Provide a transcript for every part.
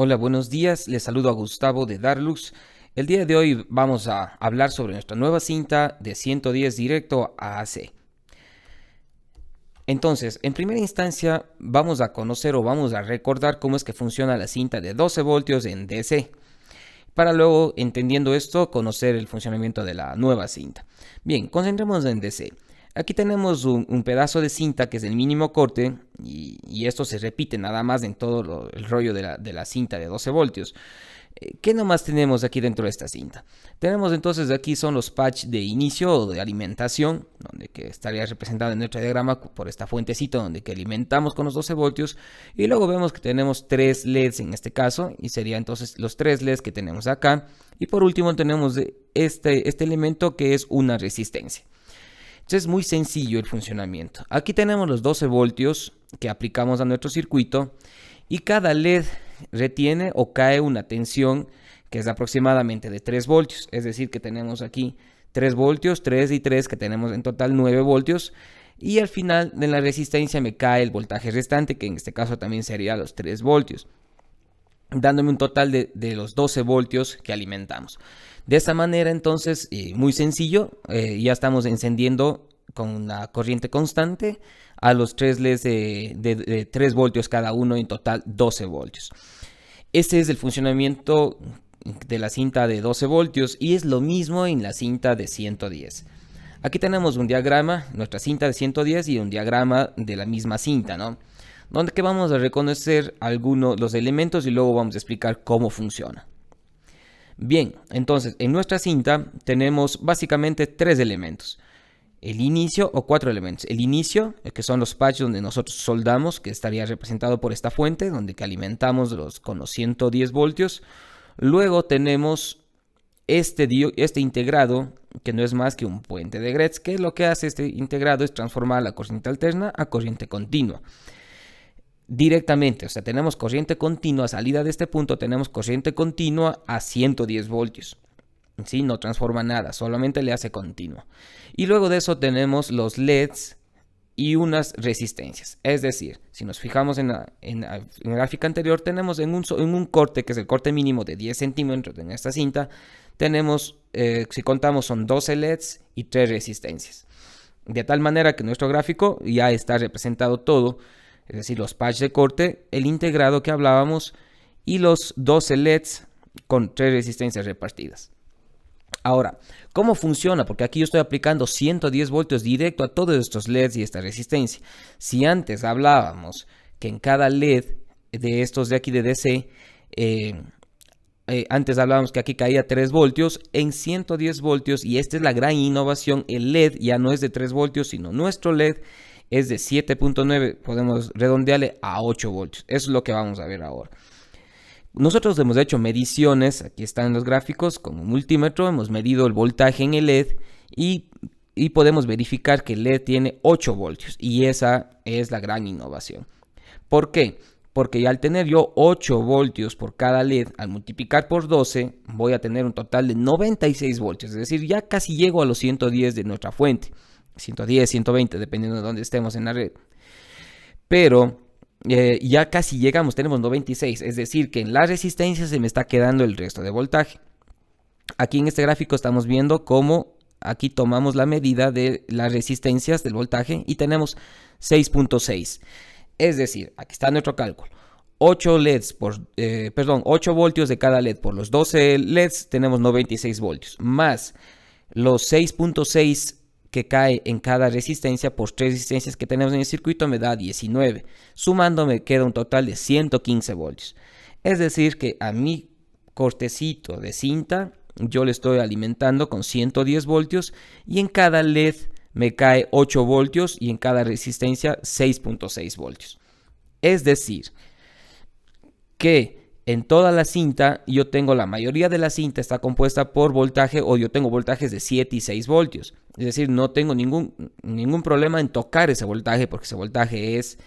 Hola, buenos días. Les saludo a Gustavo de Darlux. El día de hoy vamos a hablar sobre nuestra nueva cinta de 110 directo a AC. Entonces, en primera instancia, vamos a conocer o vamos a recordar cómo es que funciona la cinta de 12 voltios en DC, para luego, entendiendo esto, conocer el funcionamiento de la nueva cinta. Bien, concentrémonos en DC. Aquí tenemos un pedazo de cinta que es el mínimo corte y esto se repite nada más en todo el rollo de la cinta de 12 voltios. ¿Qué nomás tenemos aquí dentro de esta cinta? Tenemos entonces aquí son los patch de inicio o de alimentación, donde que estaría representado en nuestro diagrama por esta fuentecita donde que alimentamos con los 12 voltios. Y luego vemos que tenemos 3 LEDs en este caso, y sería entonces los 3 LEDs que tenemos acá. Y por último tenemos este elemento que es una resistencia. Entonces es muy sencillo el funcionamiento. Aquí tenemos los 12 voltios que aplicamos a nuestro circuito y cada LED retiene o cae una tensión que es aproximadamente de 3 voltios. Es decir, que tenemos aquí 3 voltios, 3 y 3, que tenemos en total 9 voltios. Y al final de la resistencia me cae el voltaje restante, que en este caso también sería los 3 voltios, dándome un total de los 12 voltios que alimentamos. De esta manera, entonces, muy sencillo, ya estamos encendiendo con una corriente constante a los 3 LEDs de 3 voltios cada uno, en total 12 voltios. Este es el funcionamiento de la cinta de 12 voltios y es lo mismo en la cinta de 110. Aquí tenemos un diagrama, nuestra cinta de 110 y un diagrama de la misma cinta, ¿no? Donde que vamos a reconocer algunos los elementos y luego vamos a explicar cómo funciona. Bien, entonces en nuestra cinta tenemos básicamente 3 elementos. El inicio o 4 elementos. El inicio, que son los patches donde nosotros soldamos, que estaría representado por esta fuente, donde que alimentamos con los 110 voltios. Luego tenemos este integrado, que no es más que un puente de Gretz, que lo que hace este integrado es transformar la corriente alterna a corriente continua. Directamente, o sea, tenemos corriente continua, a salida de este punto tenemos corriente continua a 110 voltios. ¿Sí? No transforma nada, solamente le hace continua. Y luego de eso tenemos los LEDs y unas resistencias. Es decir, si nos fijamos en la gráfica anterior, tenemos en un corte, que es el corte mínimo de 10 centímetros en esta cinta, tenemos, si contamos, son 12 LEDs y 3 resistencias. De tal manera que nuestro gráfico ya está representado todo, es decir, los patches de corte, el integrado que hablábamos y los 12 LEDs con 3 resistencias repartidas. Ahora, ¿cómo funciona? Porque aquí yo estoy aplicando 110 voltios directo a todos estos LEDs y esta resistencia. Si antes hablábamos que en cada LED de estos de aquí de DC, antes hablábamos que aquí caía 3 voltios, en 110 voltios, y esta es la gran innovación, el LED ya no es de 3 voltios, sino nuestro LED es de 7.9, podemos redondearle a 8 voltios. Eso es lo que vamos a ver ahora. Nosotros hemos hecho mediciones, aquí están los gráficos, con un multímetro hemos medido el voltaje en el LED y podemos verificar que el LED tiene 8 voltios y esa es la gran innovación. ¿Por qué? Porque al tener yo 8 voltios por cada LED, al multiplicar por 12, voy a tener un total de 96 voltios, es decir, ya casi llego a los 110 de nuestra fuente, 110, 120, dependiendo de dónde estemos en la red. Pero ya casi llegamos, tenemos 96, es decir que en la resistencia se me está quedando el resto de voltaje. Aquí en este gráfico estamos viendo cómo aquí tomamos la medida de las resistencias del voltaje y tenemos 6.6. Es decir, aquí está nuestro cálculo. 8 voltios de cada LED por los 12 LEDs tenemos 96 voltios, más los 6.6 que cae en cada resistencia por 3 resistencias que tenemos en el circuito me da 19. Sumando me queda un total de 115 voltios. Es decir que a mi cortecito de cinta yo le estoy alimentando con 110 voltios y en cada LED me cae 8 voltios y en cada resistencia 6.6 voltios. Es decir que en toda la cinta yo tengo, la mayoría de la cinta está compuesta por voltaje, o yo tengo voltajes de 7 y 6 voltios. Es decir, no tengo ningún problema en tocar ese voltaje, porque ese voltaje es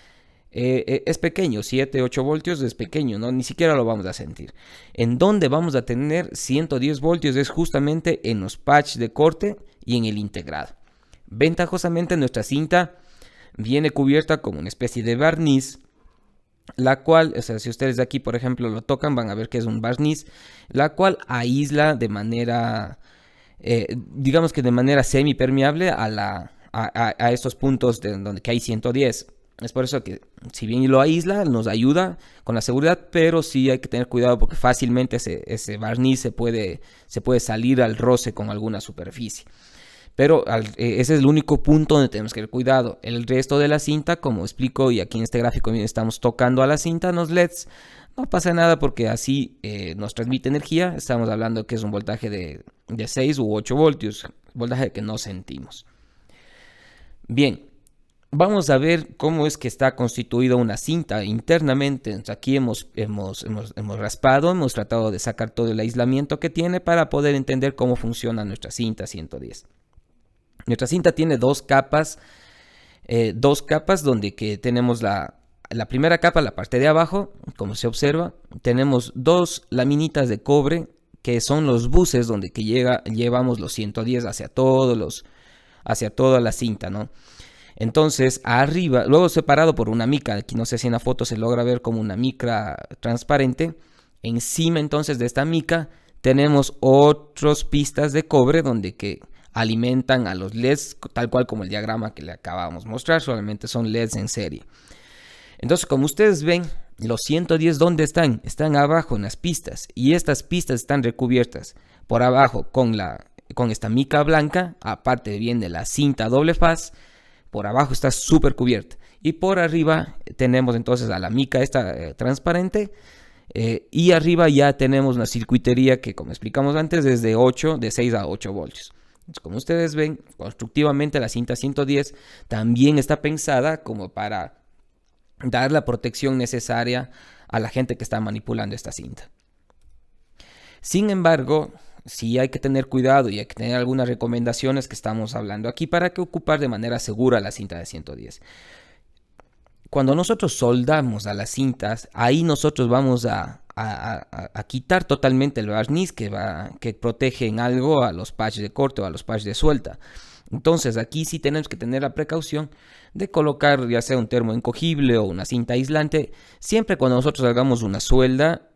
pequeño, 7, 8 voltios es pequeño, ¿no? Ni siquiera lo vamos a sentir. En donde vamos a tener 110 voltios es justamente en los patches de corte y en el integrado. Ventajosamente nuestra cinta viene cubierta con una especie de barniz la cual, o sea, si ustedes de aquí, por ejemplo, lo tocan, van a ver que es un barniz, la cual aísla de manera, digamos que de manera semipermeable a estos puntos donde que hay 110. Es por eso que, si bien lo aísla, nos ayuda con la seguridad, pero sí hay que tener cuidado porque fácilmente ese barniz se puede salir al roce con alguna superficie. Pero ese es el único punto donde tenemos que tener cuidado. El resto de la cinta, como explico, y aquí en este gráfico estamos tocando a la cinta, los LEDs, no pasa nada porque así nos transmite energía. Estamos hablando que es un voltaje de 6 u 8 voltios, voltaje que no sentimos. Bien, vamos a ver cómo es que está constituida una cinta internamente. Entonces, aquí hemos raspado, hemos tratado de sacar todo el aislamiento que tiene para poder entender cómo funciona nuestra cinta 110. Nuestra cinta tiene dos capas donde que tenemos la primera capa, la parte de abajo, como se observa, tenemos dos laminitas de cobre que son los buses donde que llevamos los 110 hacia toda la cinta, ¿no? Entonces, arriba, luego separado por una mica, aquí no sé si en la foto se logra ver como una micra transparente, encima entonces de esta mica tenemos otras pistas de cobre donde que alimentan a los LEDs, tal cual como el diagrama que le acabamos de mostrar, solamente son LEDs en serie. Entonces, como ustedes ven, los 110, ¿dónde están? Están abajo en las pistas, y estas pistas están recubiertas por abajo con esta mica blanca, aparte viene la cinta doble faz, por abajo está súper cubierta, y por arriba tenemos entonces a la mica esta transparente, y arriba ya tenemos una circuitería que, como explicamos antes, es de 6 a 8 voltios. Entonces, como ustedes ven, constructivamente la cinta 110 también está pensada como para dar la protección necesaria a la gente que está manipulando esta cinta. Sin embargo, sí hay que tener cuidado y hay que tener algunas recomendaciones que estamos hablando aquí para que ocupar de manera segura la cinta de 110. Cuando nosotros soldamos a las cintas, ahí nosotros vamos a quitar totalmente el barniz que protege en algo a los patches de corte o a los patches de suelta. Entonces aquí sí tenemos que tener la precaución de colocar ya sea un termo encogible o una cinta aislante. Siempre cuando nosotros hagamos una suelda,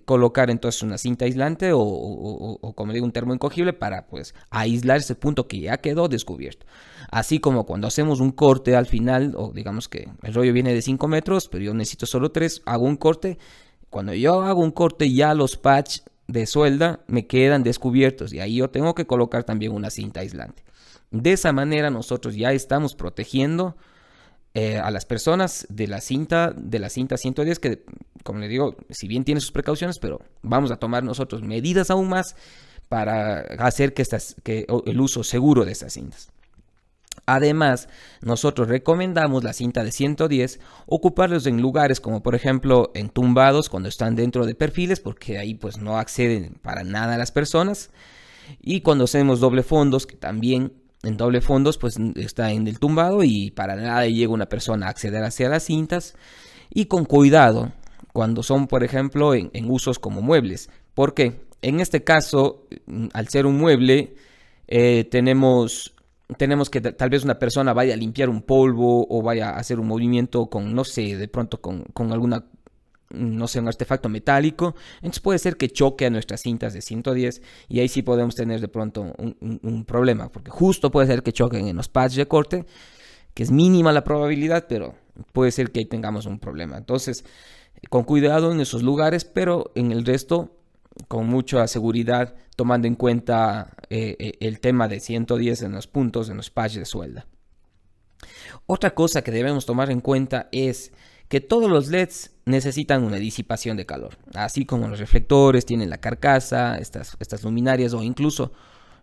colocar entonces una cinta aislante o como digo un termo encogible para pues aislar ese punto que ya quedó descubierto. Así como cuando hacemos un corte al final, o digamos que el rollo viene de 5 metros, pero yo necesito solo 3, hago un corte. Cuando yo hago un corte ya los patches de suelda me quedan descubiertos y ahí yo tengo que colocar también una cinta aislante. De esa manera nosotros ya estamos protegiendo a las personas de la cinta 110 que, como les digo, si bien tiene sus precauciones, pero vamos a tomar nosotros medidas aún más para hacer que el uso seguro de estas cintas. Además, nosotros recomendamos la cinta de 110 ocuparlos en lugares como por ejemplo en tumbados cuando están dentro de perfiles, porque ahí pues no acceden para nada a las personas, y cuando hacemos doble fondos, que también en doble fondos pues está en el tumbado y para nada llega una persona a acceder hacia las cintas, y con cuidado cuando son por ejemplo en usos como muebles, porque en este caso al ser un mueble tenemos que tal vez una persona vaya a limpiar un polvo o vaya a hacer un movimiento con, no sé, de pronto con alguna, no sé, un artefacto metálico. Entonces puede ser que choque a nuestras cintas de 110 y ahí sí podemos tener de pronto un problema, porque justo puede ser que choquen en los pads de corte, que es mínima la probabilidad, pero puede ser que ahí tengamos un problema. Entonces, con cuidado en esos lugares, pero en el resto con mucha seguridad, tomando en cuenta el tema de 110 en los puntos, en los patches de suelda. Otra cosa que debemos tomar en cuenta es que todos los LEDs necesitan una disipación de calor, así como los reflectores tienen la carcasa, estas luminarias o incluso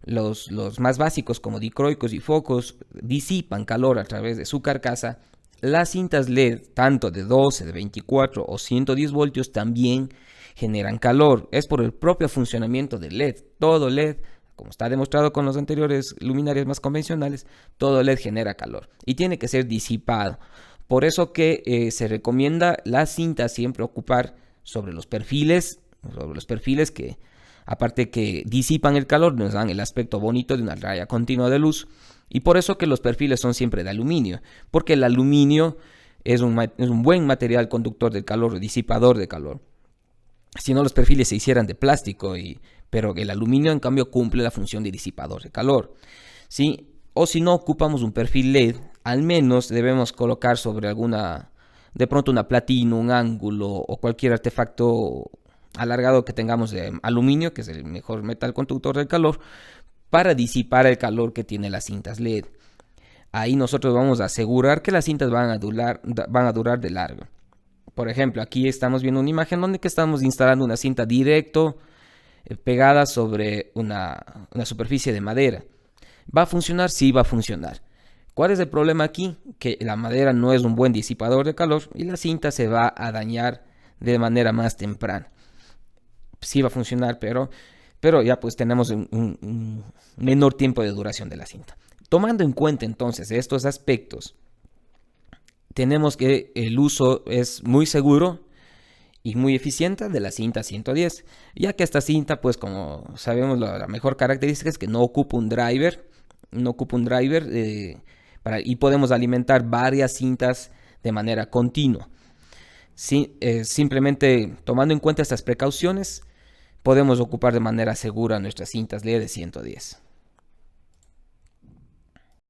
los más básicos como dicroicos y focos disipan calor a través de su carcasa. Las cintas LED, tanto de 12, de 24 o 110 voltios, también generan calor. Es por el propio funcionamiento del LED. Todo LED, como está demostrado con los anteriores luminarias más convencionales, todo LED genera calor y tiene que ser disipado. Por eso que se recomienda la cinta siempre ocupar sobre los perfiles que, aparte que disipan el calor, nos dan el aspecto bonito de una raya continua de luz. Y por eso que los perfiles son siempre de aluminio, porque el aluminio es un buen material conductor del calor, disipador de calor. Si no, los perfiles se hicieran de plástico, pero el aluminio en cambio cumple la función de disipador de calor. ¿Sí? O si no ocupamos un perfil LED, al menos debemos colocar sobre de pronto una platina, un ángulo o cualquier artefacto alargado que tengamos de aluminio, que es el mejor metal conductor del calor, para disipar el calor que tiene las cintas LED. Ahí nosotros vamos a asegurar que las cintas van a durar de largo. Por ejemplo, aquí estamos viendo una imagen donde que estamos instalando una cinta directo pegada sobre una superficie de madera. ¿Va a funcionar? Sí, va a funcionar. ¿Cuál es el problema aquí? Que la madera no es un buen disipador de calor y la cinta se va a dañar de manera más temprana. Sí va a funcionar, pero ya pues tenemos un menor tiempo de duración de la cinta. Tomando en cuenta entonces estos aspectos, tenemos que el uso es muy seguro y muy eficiente de la cinta 110, ya que esta cinta, pues como sabemos, la mejor característica es que no ocupa un driver, y podemos alimentar varias cintas de manera continua. Simplemente tomando en cuenta estas precauciones, podemos ocupar de manera segura nuestras cintas LED de 110.